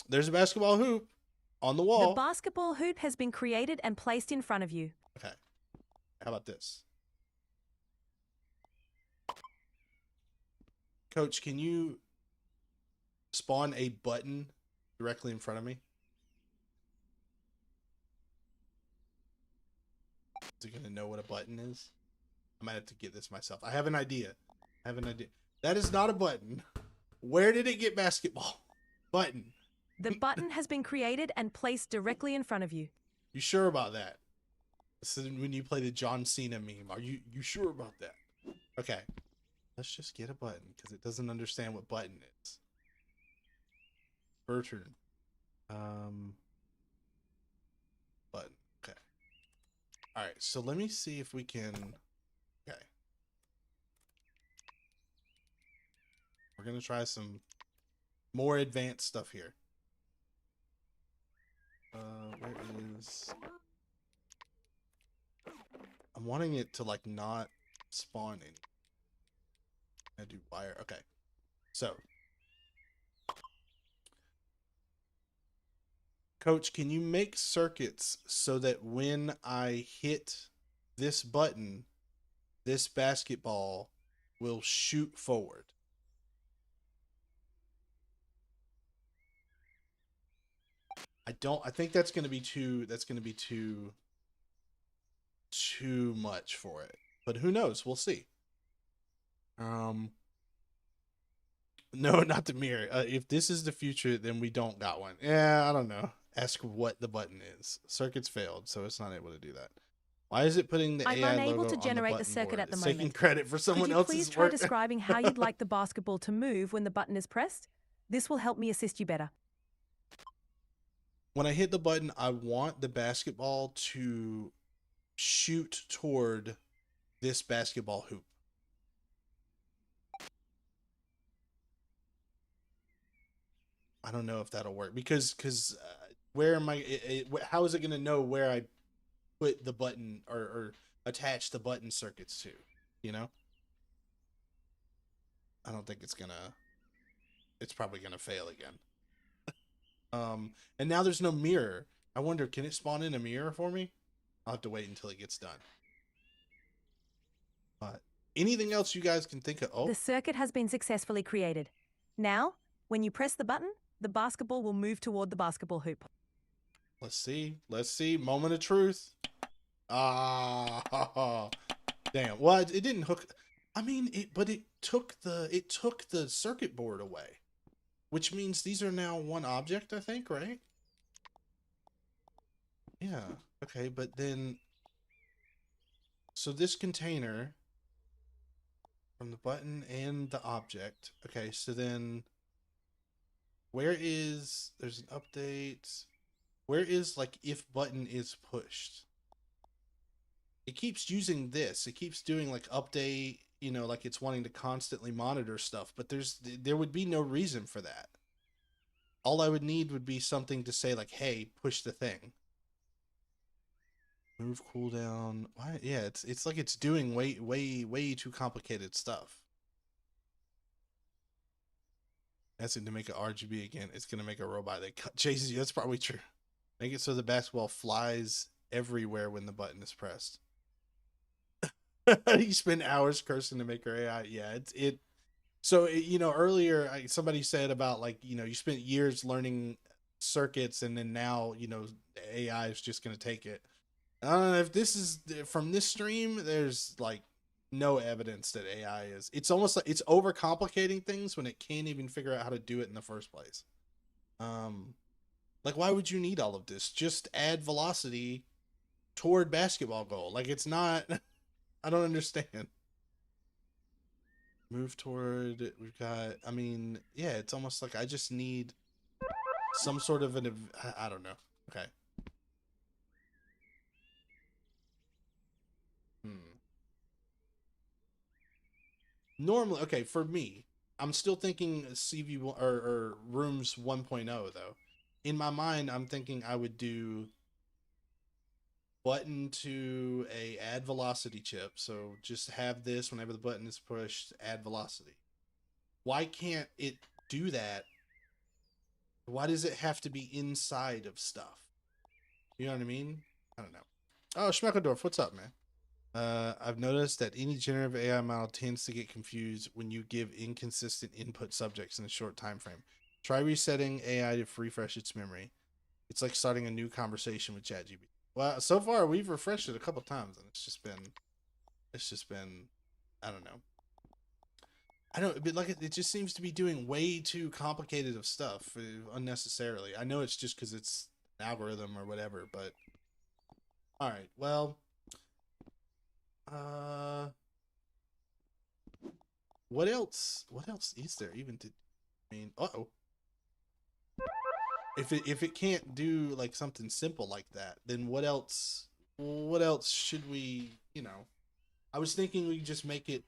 Speaker 1: There's a basketball hoop on the wall.
Speaker 2: The basketball hoop has been created and placed in front of you.
Speaker 1: Okay. How about this? Coach, can you spawn a button directly in front of me? Is it going to know what a button is? I might have to get this myself. I have an idea. That is not a button. Where did it get basketball? Button.
Speaker 2: The button has been created and placed directly in front of you.
Speaker 1: You sure about that? This is when you play the John Cena meme. Are you sure about that? Okay. Let's just get a button because it doesn't understand what button is. Bertrand. Button. Okay. All right. So let me see if we can. Okay. We're gonna try some more advanced stuff here. Where is? I'm wanting it to like not spawn any. I do wire. Okay. So, Coach, can you make circuits so that when I hit this button, this basketball will shoot forward? I think that's going to be too much for it. But who knows? We'll see. No, not the mirror. If this is the future, then we don't got one. Yeah, I don't know. Ask what the button is. Circuits failed, so it's not able to do that. Why is it putting the
Speaker 2: I'm
Speaker 1: AI
Speaker 2: unable
Speaker 1: logo
Speaker 2: to
Speaker 1: on
Speaker 2: generate
Speaker 1: the
Speaker 2: the circuit
Speaker 1: board?
Speaker 2: at the
Speaker 1: It's
Speaker 2: moment.
Speaker 1: taking credit for someone
Speaker 2: Could you
Speaker 1: else's
Speaker 2: please try
Speaker 1: work.
Speaker 2: describing how you'd like the basketball to move when the button is pressed? This will help me assist you better.
Speaker 1: When I hit the button, I want the basketball to shoot toward this basketball hoop. I don't know if that'll work because where am I? How is it going to know where I put the button or attach the button circuits to? You know, I don't think it's gonna. It's probably gonna fail again. And now there's no mirror. I wonder, can it spawn in a mirror for me? I'll have to wait until it gets done. But anything else you guys can think of? Oh,
Speaker 2: The circuit has been successfully created. Now, when you press the button, the basketball will move toward the basketball hoop.
Speaker 1: let's see. Let's see. Moment of truth. Ah, damn. Well, it didn't hook. I mean, it took the circuit board away, which means these are now one object, I think, right? Yeah. Okay, but then, so this container from the button and the object. Okay, so then there's an update. Where is like if button is pushed? it keeps using this. It keeps doing like update, you know, like it's wanting to constantly monitor stuff, but there would be no reason for that. All I would need would be something to say like, "Hey, push the thing." Move cooldown. Why? Yeah, it's like it's doing way too complicated stuff. Asking to make an RGB again, it's gonna make a robot that chases you. That's probably true. Make it so the basketball flies everywhere when the button is pressed. You spend hours cursing to make her AI. Yeah, it. So you know, earlier somebody said about like you know you spent years learning circuits and then now you know AI is just gonna take it. I don't know if this is from this stream. There's like no evidence that AI is. It's almost like it's overcomplicating things when it can't even figure out how to do it in the first place. Like why would you need all of this? Just add velocity toward basketball goal. Like it's not. I don't understand. Move toward. We've got. I mean, yeah. It's almost like I just need some sort of an. I don't know. Okay. Hmm. Normally, okay, for me, I'm still thinking CV or Rooms 1.0 though. In my mind, I'm thinking I would do button to a add velocity chip. So just have this whenever the button is pushed, add velocity. Why can't it do that? Why does it have to be inside of stuff? You know what I mean? I don't know. Oh, Schmeckendorf, what's up, man? I've noticed that any generative AI model tends to get confused when you give inconsistent input subjects in a short time frame. Try resetting AI to refresh its memory. It's like starting a new conversation with ChatGPT. Well, so far we've refreshed it a couple times, and it's just been, I don't know. I don't, but like it just seems to be doing way too complicated of stuff unnecessarily. I know it's just because it's an algorithm or whatever, but all right. Well, uh, what else? What else is there even to? I mean, oh, if it can't do like something simple like that, then what else? What else should we? You know, I was thinking we just make it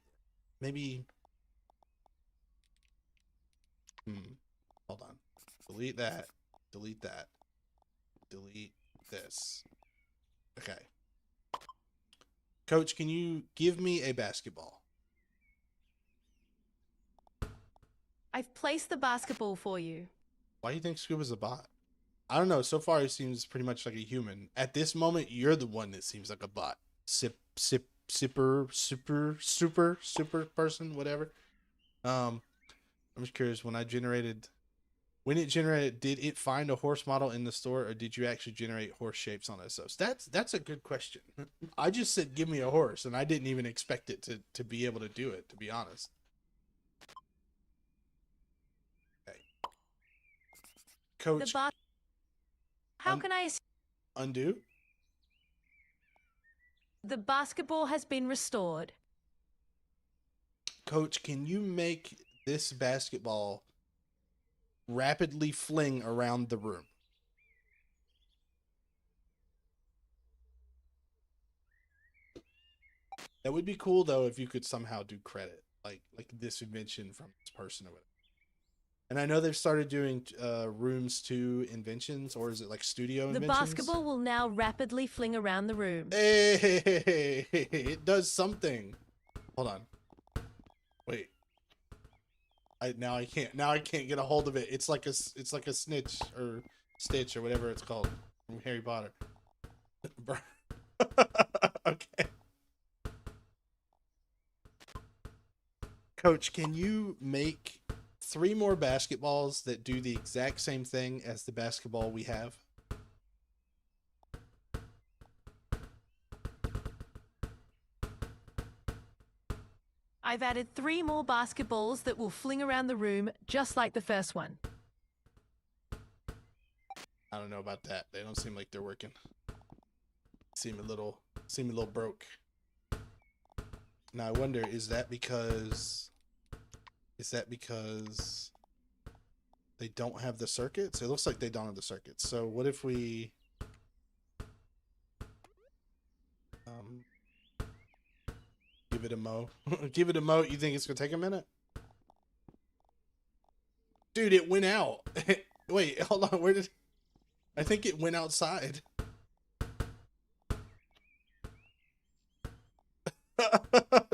Speaker 1: maybe. Hmm. Hold on. Delete that. Delete that. Delete this. Okay. Coach, can you give me a basketball?
Speaker 2: I've placed the basketball for you.
Speaker 1: Why do you think Scuba's a bot? I don't know. So far, he seems pretty much like a human. At this moment, you're the one that seems like a bot. Super person, whatever. I'm just curious. When it generated, did it find a horse model in the store, or did you actually generate horse shapes on SOS? That's a good question. I just said, "Give me a horse," and I didn't even expect it to be able to do it. To be honest. Okay. Coach,
Speaker 2: How can I?
Speaker 1: undo.
Speaker 2: The basketball has been restored.
Speaker 1: Coach, can you make this basketball rapidly fling around the room? That would be cool though if you could somehow do credit, like this invention from this person or whatever. And I know they've started doing rooms to inventions, or is it like studio
Speaker 2: The
Speaker 1: inventions?
Speaker 2: basketball will now rapidly fling around the room.
Speaker 1: Hey, it does something. Hold on. Wait. I can't get a hold of it. It's like a snitch or stitch or whatever it's called from Harry Potter. Okay. Coach, can you make 3 more basketballs that do the exact same thing as the basketball we have?
Speaker 2: I've added 3 more basketballs that will fling around the room just like the first one.
Speaker 1: I don't know about that. They don't seem like they're working. Seem a little broke. Now I wonder, is that because they don't have the circuits? It looks like they don't have the circuits. So what if we Give it a mo. Give it a mo. You think it's gonna take a minute? Dude, it went out. Wait, hold on. Where did... I think it went outside.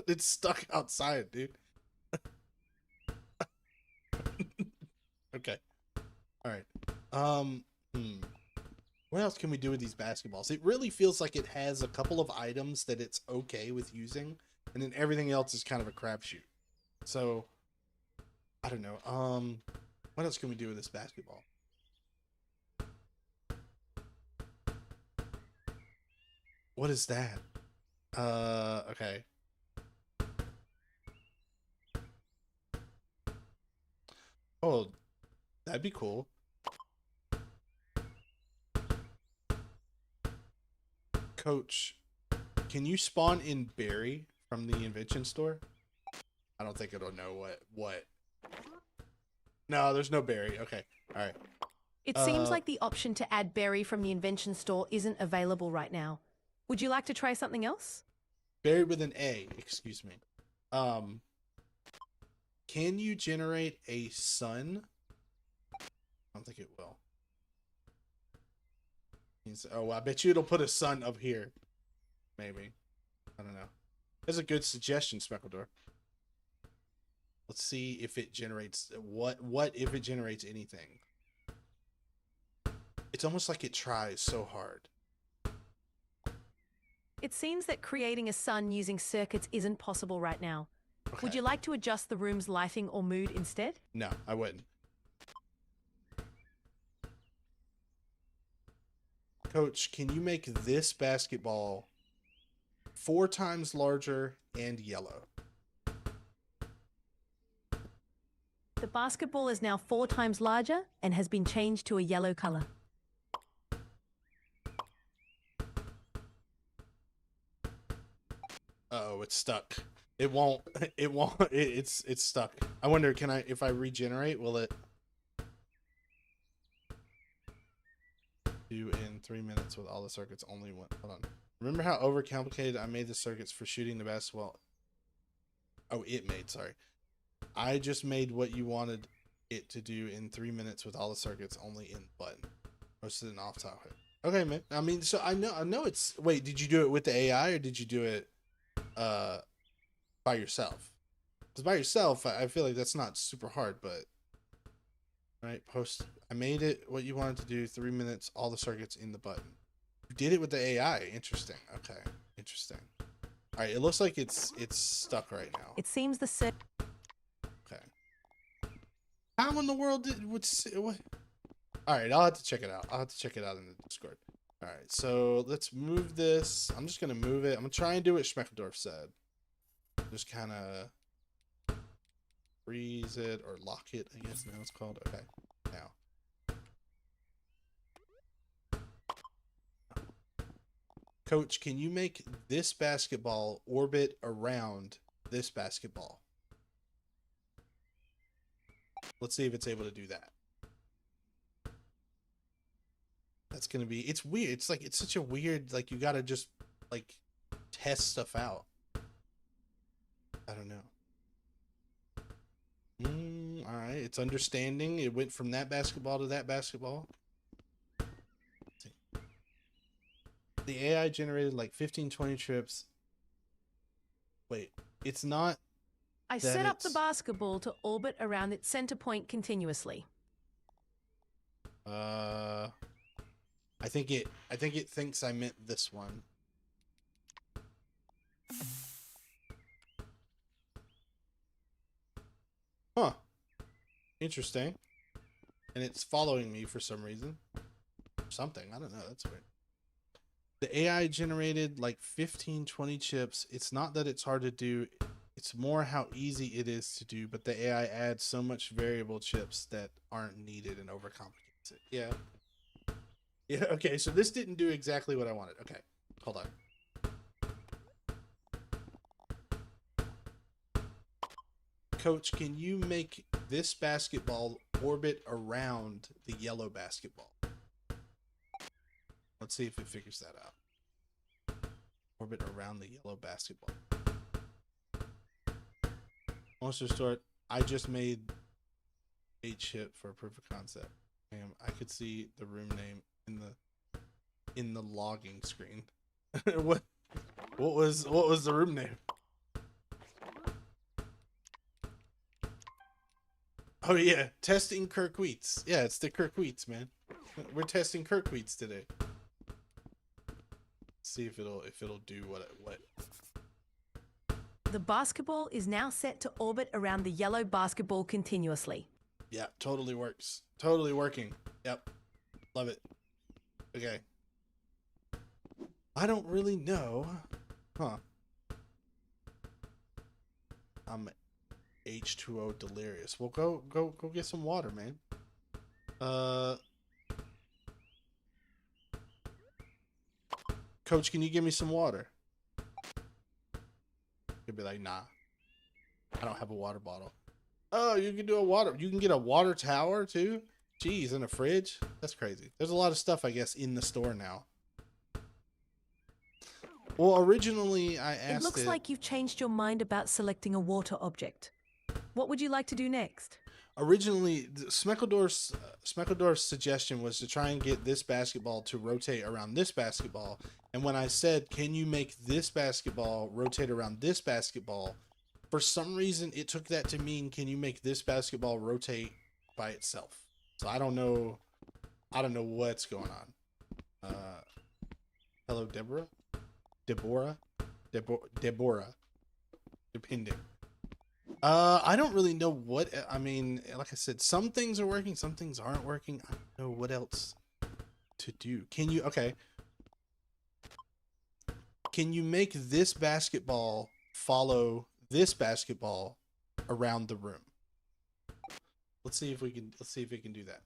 Speaker 1: It's stuck outside, dude. Okay. All right. What else can we do with these basketballs? It really feels like it has a couple of items that it's okay with using, and then everything else is kind of a crapshoot. So, I don't know. What else can we do with this basketball? What is that? Okay. Oh, that'd be cool. Coach, can you spawn in Barry from the invention store? I don't think it'll know what. No, there's no Barry. Okay. All right.
Speaker 2: It seems like the option to add berry from the invention store isn't available right now. Would you like to try something else?
Speaker 1: Barry with an A, excuse me. Can you generate a sun? I don't think it will. Oh, I bet you it'll put a sun up here. Maybe. I don't know. That's a good suggestion, Speckledor. Let's see if it generates what if it generates anything. It's almost like it tries so hard.
Speaker 2: It seems that creating a sun using circuits isn't possible right now.
Speaker 1: Okay.
Speaker 2: Would you like to adjust the room's lighting or mood instead?
Speaker 1: No, I wouldn't. Coach, can you make this basketball 4 times larger and yellow?
Speaker 2: The basketball is now 4 times larger and has been changed to a yellow color.
Speaker 1: Uh-oh, it's stuck. It won't. It's stuck. I wonder, if I regenerate, will it do in 3 minutes with all the circuits only one? Hold on. Remember how overcomplicated I made the circuits for shooting the basketball? Oh, sorry. I just made what you wanted it to do in 3 minutes with all the circuits only in the button. Posted an off topic. Okay, man. I mean, so I know it's... Wait, did you do it with the AI or did you do it by yourself? Because by yourself, I feel like that's not super hard, but... Right, post... I made it what you wanted to do, 3 minutes, all the circuits in the button. You did it with the AI. Interesting. Okay, interesting. All right, it looks like it's stuck right now.
Speaker 2: It seems the
Speaker 1: Okay. How in the world what? All right, I'll have to check it out. I'll have to check it out in the Discord. All right, so let's move this. I'm just gonna move it. I'm gonna try and do what Schmeckendorf said. Just kind of freeze it or lock it, I guess now it's called. Okay, now. Coach, can you make this basketball orbit around this basketball? Let's see if it's able to do that. That's gonna be... It's weird. It's like... It's such a weird... Like, you gotta just... Like, test stuff out. I don't know. Alright. It's understanding. It went from that basketball to that basketball. The AI generated like 15, 20 trips. Wait. It's not...
Speaker 2: I set up the basketball to orbit around its center point continuously.
Speaker 1: I think it thinks I meant this one. Huh. Interesting. And it's following me for some reason. Something. I don't know. That's weird. The AI generated like 15, 20 chips. It's not that it's hard to do. It's more how easy it is to do, but the AI adds so much variable chips that aren't needed and overcomplicates it. Yeah. Yeah, okay, so this didn't do exactly what I wanted. Okay, hold on. Coach, can you make this basketball orbit around the yellow basketball? Let's see if it figures that out. Orbit around the yellow basketball. Monster Store. I just made a chip for a proof of concept. Damn, I could see the room name in the logging screen. what was the room name? Oh yeah, testing Kirkweets. Yeah, it's the Kirkweets, man. We're testing Kirkweets today. See if it'll do what.
Speaker 2: The basketball is now set to orbit around the yellow basketball continuously.
Speaker 1: Yeah, totally works. Totally working. Yep. Love it. Okay. I don't really know. Huh. I'm H2O delirious. Well, go get some water, man. Coach, can you give me some water? He'll be like, nah, I don't have a water bottle. Oh, you can do a water. You can get a water tower too. Jeez, in a fridge. That's crazy. There's a lot of stuff, I guess, in the store now. Well, originally I asked.
Speaker 2: It looks like you've changed your mind about selecting a water object. What would you like to do next?
Speaker 1: Originally, Smeckledorf's suggestion was to try and get this basketball to rotate around this basketball. And when I said, can you make this basketball rotate around this basketball? For some reason, it took that to mean, can you make this basketball rotate by itself? So I don't know what's going on. Hello, Deborah? Deborah? Depending. I don't really know what, I mean, like I said, some things are working, some things aren't working. I don't know what else to do. Can you make this basketball follow this basketball around the room? Let's see if it can do that.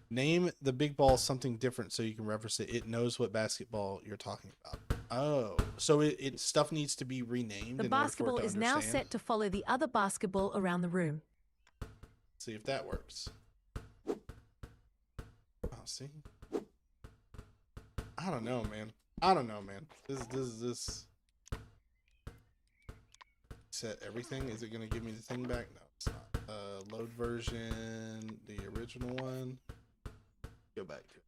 Speaker 1: Name the big ball something different so you can reference it. It knows what basketball you're talking about. Oh, so it stuff needs to be renamed.
Speaker 2: The basketball is now set to follow the other basketball around the room.
Speaker 1: See if that works. Oh, see? I don't know, man. This set everything. Is it gonna give me the thing back? No, it's not. Load version, the original one. Go back to it.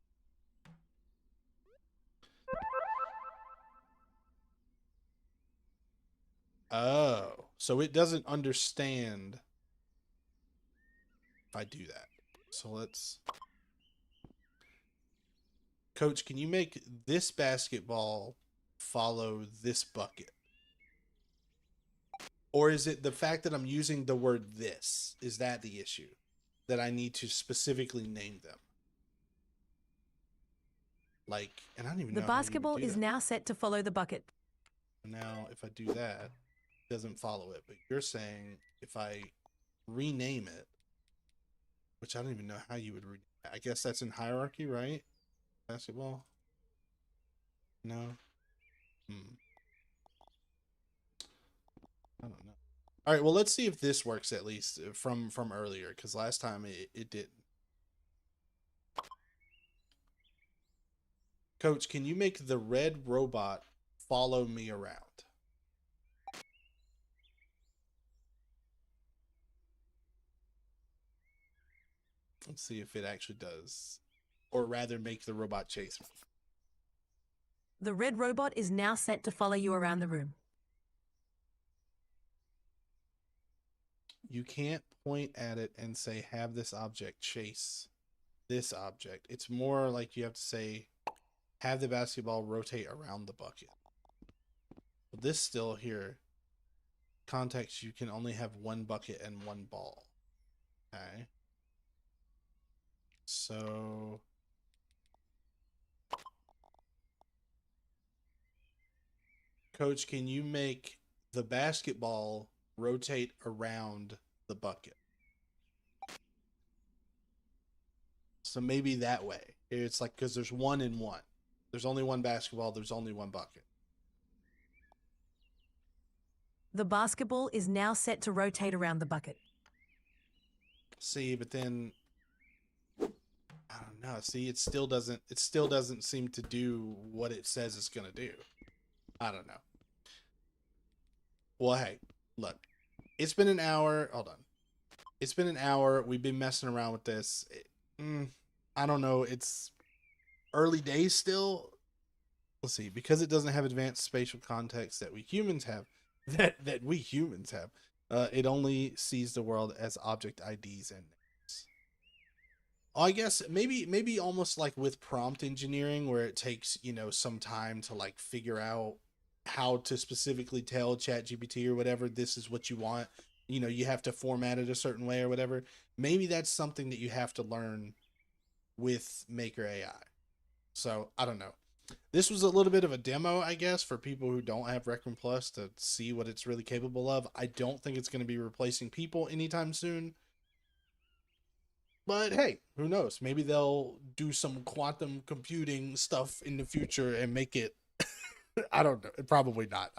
Speaker 1: Oh, so it doesn't understand if I do that. So let's... Coach, can you make this basketball follow this bucket? Or is it the fact that I'm using the word this? Is that the issue? That I need to specifically name them? Like, and I don't even know.
Speaker 2: The basketball is now set to follow the bucket.
Speaker 1: Now, if I do that, it doesn't follow it. But you're saying if I rename it, which I don't even know how you would rename it. I guess that's in hierarchy, right? Basketball? No? I don't know. All right, well, let's see if this works at least from earlier, because last time it didn't. Coach, can you make the red robot follow me around? Let's see if it actually does. Or rather, make the robot chase me.
Speaker 2: The red robot is now set to follow you around the room.
Speaker 1: You can't point at it and say, have this object chase this object. It's more like you have to say, have the basketball rotate around the bucket. But this still here, context, you can only have one bucket and one ball. Okay. So... Coach, can you make the basketball rotate around the bucket? So maybe that way. It's like, because there's one and one. There's only one basketball. There's only one bucket.
Speaker 2: The basketball is now set to rotate around the bucket.
Speaker 1: See, but then I don't know. See, it still doesn't seem to do what it says it's going to do. I don't know. Well, hey, look. It's been an hour. Hold on. It's been an hour. We've been messing around with this. I don't know. It's early days still. Let's see. Because it doesn't have advanced spatial context that we humans have, that we humans have, it only sees the world as object IDs and names. I guess maybe almost like with prompt engineering, where it takes some time to like figure out how to specifically tell ChatGPT or whatever this is what you want. You have to format it a certain way or whatever. Maybe that's something that you have to learn with Maker AI. So I don't know. This was a little bit of a demo, I guess, for people who don't have Rec Room Plus to see what it's really capable of. I don't think it's going to be replacing people anytime soon. But hey, who knows? Maybe they'll do some quantum computing stuff in the future and make it. I don't know. Probably not.